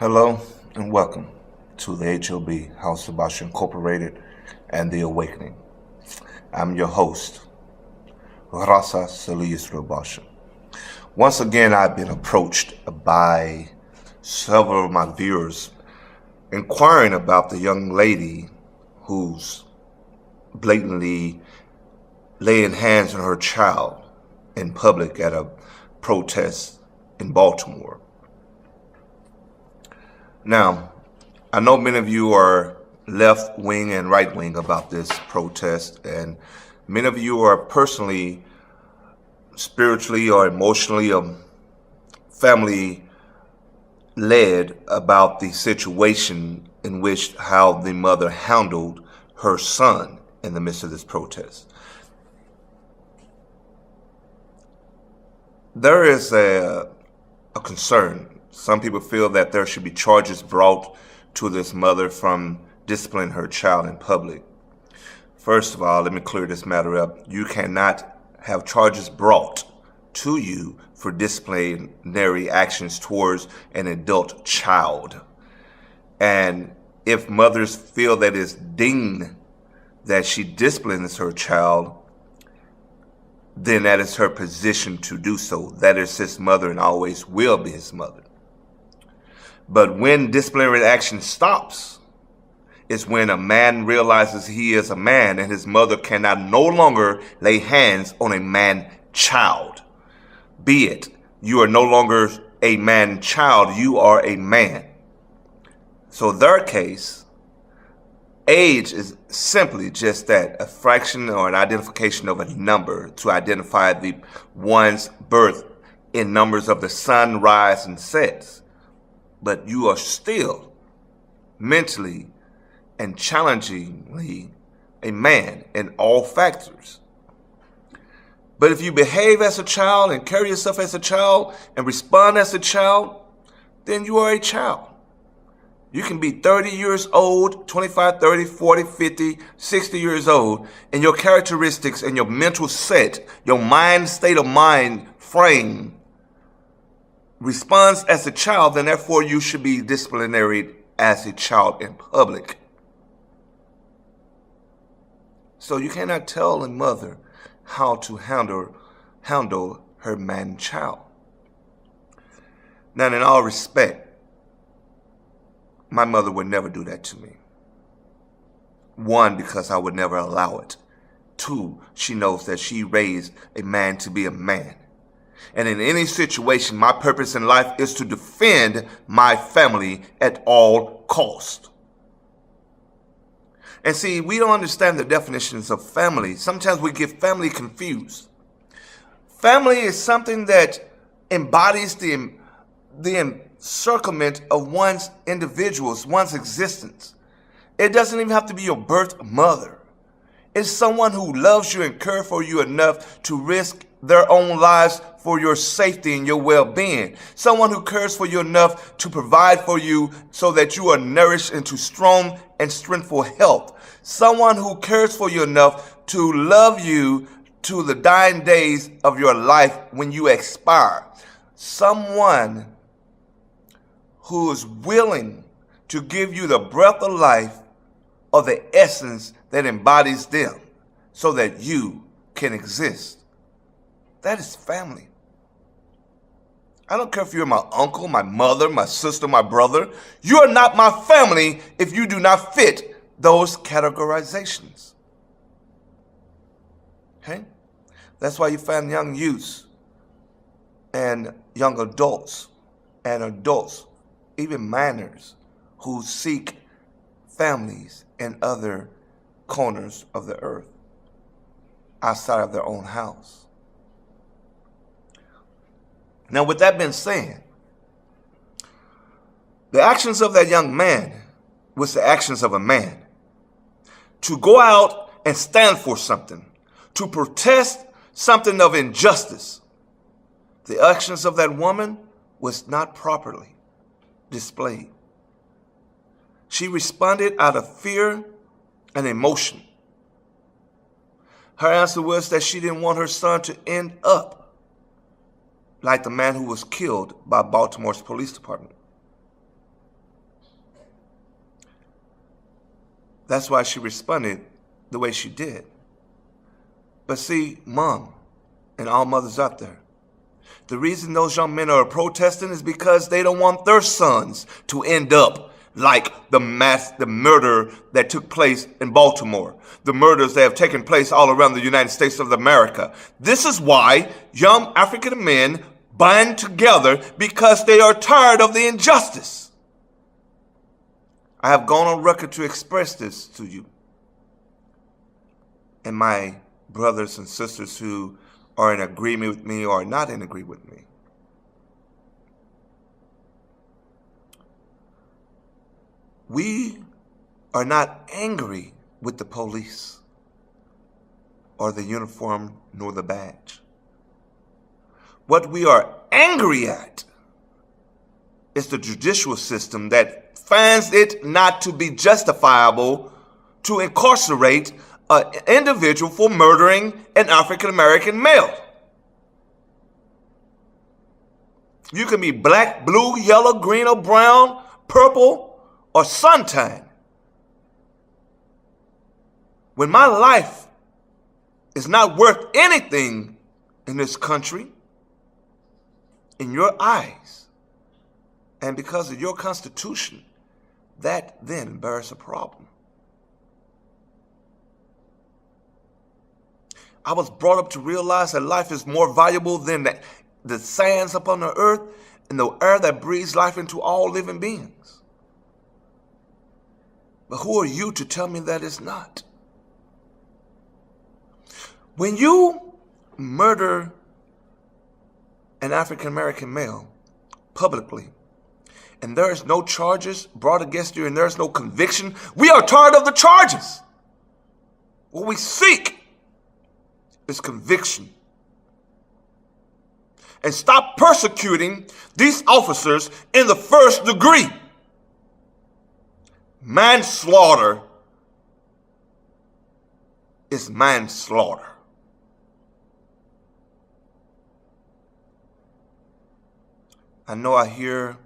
Hello and welcome to the HOB, House of Basha Incorporated, and The Awakening. I'm your host, Rasa Salih Basha. Once again, I've been approached by several of my viewers inquiring about the young lady who's blatantly laying hands on her child in public at a protest in Baltimore. Now, I know many of you are left wing and right wing about this protest, and many of you are personally, spiritually, or emotionally, family led about the situation in which how the mother handled her son in the midst of this protest. There is a concern. Some people feel that there should be charges brought to this mother from disciplining her child in public. First of all, let me clear this matter up. You cannot have charges brought to you for disciplinary actions towards an adult child. And if mothers feel that it's deemed that she disciplines her child, then that is her position to do so. That is his mother and always will be his mother. But when disciplinary action stops, it's when a man realizes he is a man and his mother cannot no longer lay hands on a man-child. Be it, you are no longer a man-child, you are a man. So their case, age is simply just that, a fraction or an identification of a number to identify the one's birth in numbers of the sun, rise, and sets. But you are still mentally and challengingly a man in all factors. But if you behave as a child and carry yourself as a child and respond as a child, then you are a child. You can be 30 years old, 25, 30, 40, 50, 60 years old, and your characteristics and your mental set, your mind, state of mind, frame, responds as a child, then therefore you should be disciplinary as a child in public. So you cannot tell a mother how to handle her man-child. Now, in all respect, my mother would never do that to me. One, because I would never allow it. Two, she knows that she raised a man to be a man. And in any situation, my purpose in life is to defend my family at all cost. And see, we don't understand the definitions of family. Sometimes we get family confused. Family is something that embodies the encirclement of one's individuals, one's existence. It doesn't even have to be your birth mother. It's someone who loves you and cares for you enough to risk their own lives for your safety and your well-being. Someone who cares for you enough to provide for you so that you are nourished into strong and strengthful health. Someone who cares for you enough to love you to the dying days of your life when you expire. Someone who is willing to give you the breath of life or the essence that embodies them so that you can exist. That is family. I don't care if you're my uncle, my mother, my sister, my brother. You are not my family if you do not fit those categorizations. Okay? That's why you find young youths and young adults and adults, even minors, who seek families in other corners of the earth outside of their own house. Now, with that being said, the actions of that young man was the actions of a man. To go out and stand for something, to protest something of injustice. The actions of that woman was not properly displayed. She responded out of fear and emotion. Her answer was that she didn't want her son to end up like the man who was killed by Baltimore's police department. That's why she responded the way she did. But see, Mom, and all mothers out there, the reason those young men are protesting is because they don't want their sons to end up like the murder that took place in Baltimore, the murders that have taken place all around the United States of America. This is why young African men band together, because they are tired of the injustice. I have gone on record to express this to you and my brothers and sisters who are in agreement with me or not in agreement with me. We are not angry with the police or the uniform nor the badge. What we are angry at is the judicial system that finds it not to be justifiable to incarcerate an individual for murdering an African-American male. You can be black, blue, yellow, green, or brown, purple, or suntan. When my life is not worth anything in this country, in your eyes, and because of your Constitution, that then bears a problem. I was brought up to realize that life is more valuable than the sands upon the earth and the air that breathes life into all living beings. But who are you to tell me that it's not? When you murder an African-American male publicly, and there is no charges brought against you and there is no conviction, we are tired of the charges. What we seek is conviction. And stop persecuting these officers in the first degree. Manslaughter is manslaughter. I know I hear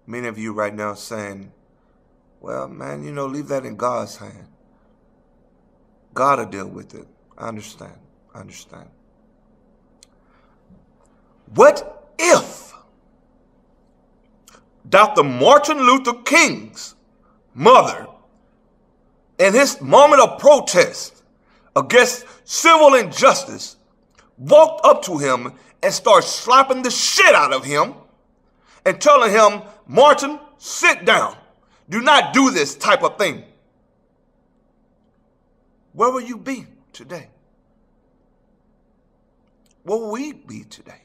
many of you right now saying, well, man, leave that in God's hand. God will deal with it. I understand. What if Dr. Martin Luther King's mother, in his moment of protest against civil injustice, walked up to him and started slapping the shit out of him and telling him, Martin, sit down. Do not do this type of thing. Where will you be today? Where will we be today?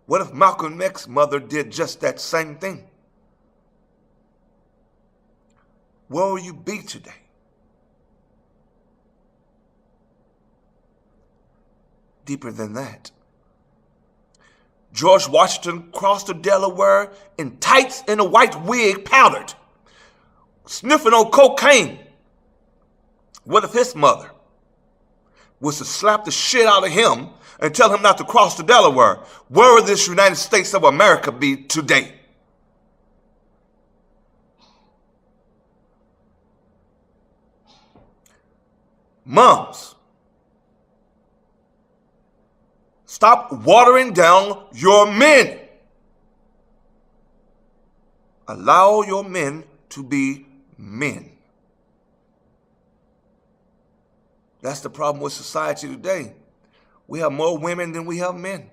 What if Malcolm X's mother did just that same thing? Where will you be today? Deeper than that. George Washington crossed the Delaware in tights and a white wig powdered, sniffing on cocaine. What if his mother was to slap the shit out of him and tell him not to cross the Delaware? Where would this United States of America be today? Moms, stop watering down your men. Allow your men to be men. That's the problem with society today. We have more women than we have men.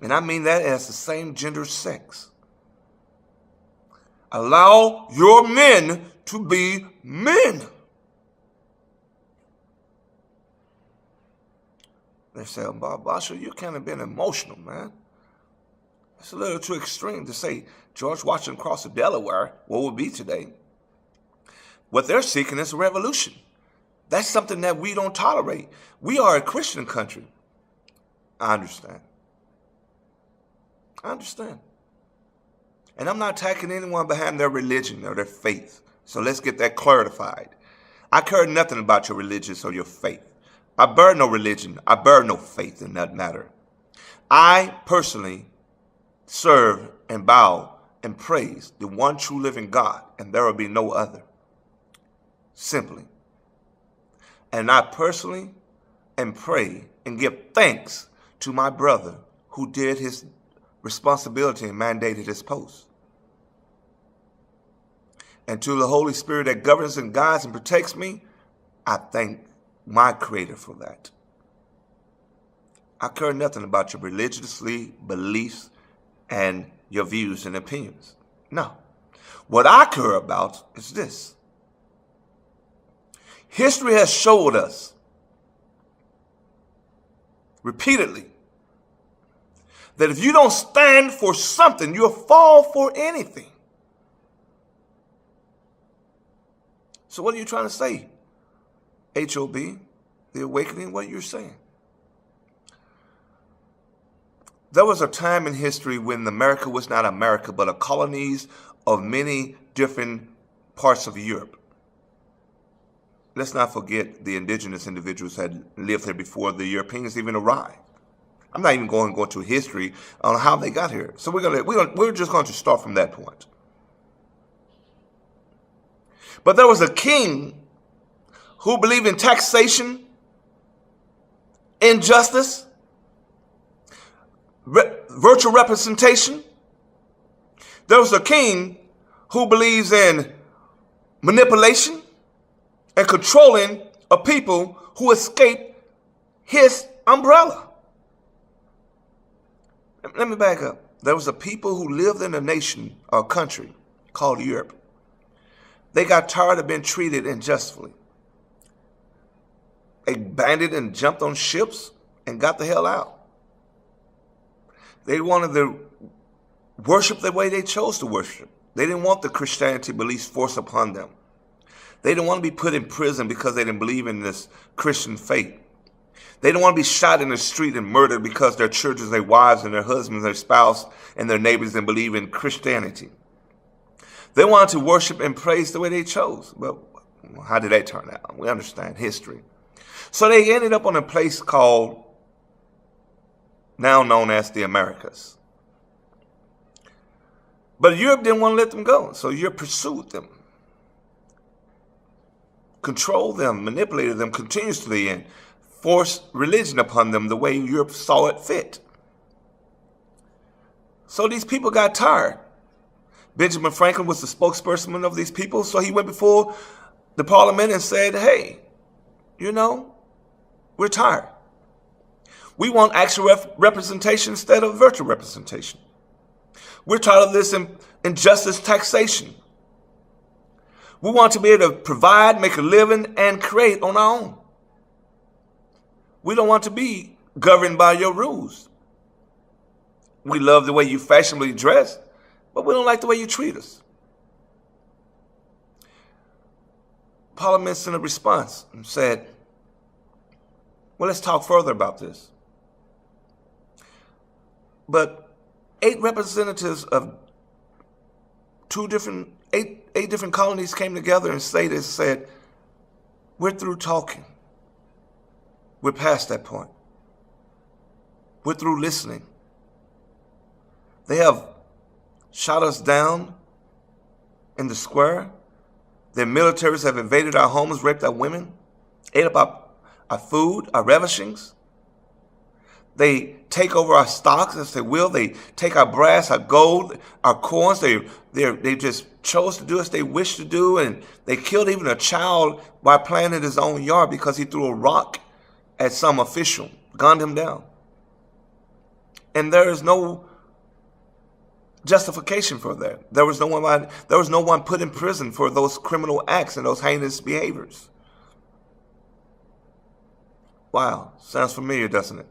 And I mean that as the same gender sex. Allow your men to be men. They say, oh, Bob Basha, you kind of been emotional, man. It's a little too extreme to say George Washington crossed the Delaware. What would be today? What they're seeking is a revolution. That's something that we don't tolerate. We are a Christian country. I understand. And I'm not attacking anyone behind their religion or their faith. So let's get that clarified. I care nothing about your religion or your faith. I bear no religion. I bear no faith in that matter. I personally serve and bow and praise the one true living God, and there will be no other. simply. And I personally and pray and give thanks to my brother who did his responsibility and mandated his post. And to the Holy Spirit that governs and guides and protects me, I thank my Creator for that. I care nothing about your religious beliefs and your views and opinions. No. What I care about is this. History has showed us repeatedly that if you don't stand for something, you'll fall for anything. So what are you trying to say? HOB, the awakening, what you're saying? There was a time in history when America was not America, but a colonies of many different parts of Europe. Let's not forget the indigenous individuals had lived here before the Europeans even arrived. I'm not even going to go into history on how they got here. So we're just going to start from that point. But there was a king who believed in taxation, injustice, virtual representation. There was a king who believes in manipulation and controlling a people who escape his umbrella. Let me back up. There was a people who lived in a nation or country called Europe. They got tired of being treated unjustly. They banded and jumped on ships and got the hell out. They wanted to worship the way they chose to worship. They didn't want the Christianity beliefs forced upon them. They didn't want to be put in prison because they didn't believe in this Christian faith. They didn't want to be shot in the street and murdered because their children, their wives, and their husbands, their spouse, and their neighbors didn't believe in Christianity. They wanted to worship and praise the way they chose. Well, how did that turn out? We understand history. So they ended up on a place called, now known as the Americas. But Europe didn't want to let them go, so Europe pursued them, controlled them, manipulated them continuously, and forced religion upon them the way Europe saw it fit. So these people got tired. Benjamin Franklin was the spokesperson of these people, so he went before the parliament and said, hey, we're tired. We want actual representation instead of virtual representation. We're tired of this injustice taxation. We want to be able to provide, make a living, and create on our own. We don't want to be governed by your rules. We love the way you fashionably dress, but we don't like the way you treat us. Parliament sent a response and said, well, let's talk further about this. But 8 representatives of eight different colonies came together and said, we're through talking. We're past that point. We're through listening. They have shot us down in the square. Their militaries have invaded our homes, raped our women, ate up our food, our ravishings. They take over our stocks as they will. They take our brass, our gold, our coins. They just chose to do as they wish to do, and they killed even a child by playing in his own yard because he threw a rock at some official, gunned him down. And there is no justification for that. There was no one put in prison for those criminal acts and those heinous behaviors. Wow, sounds familiar, doesn't it?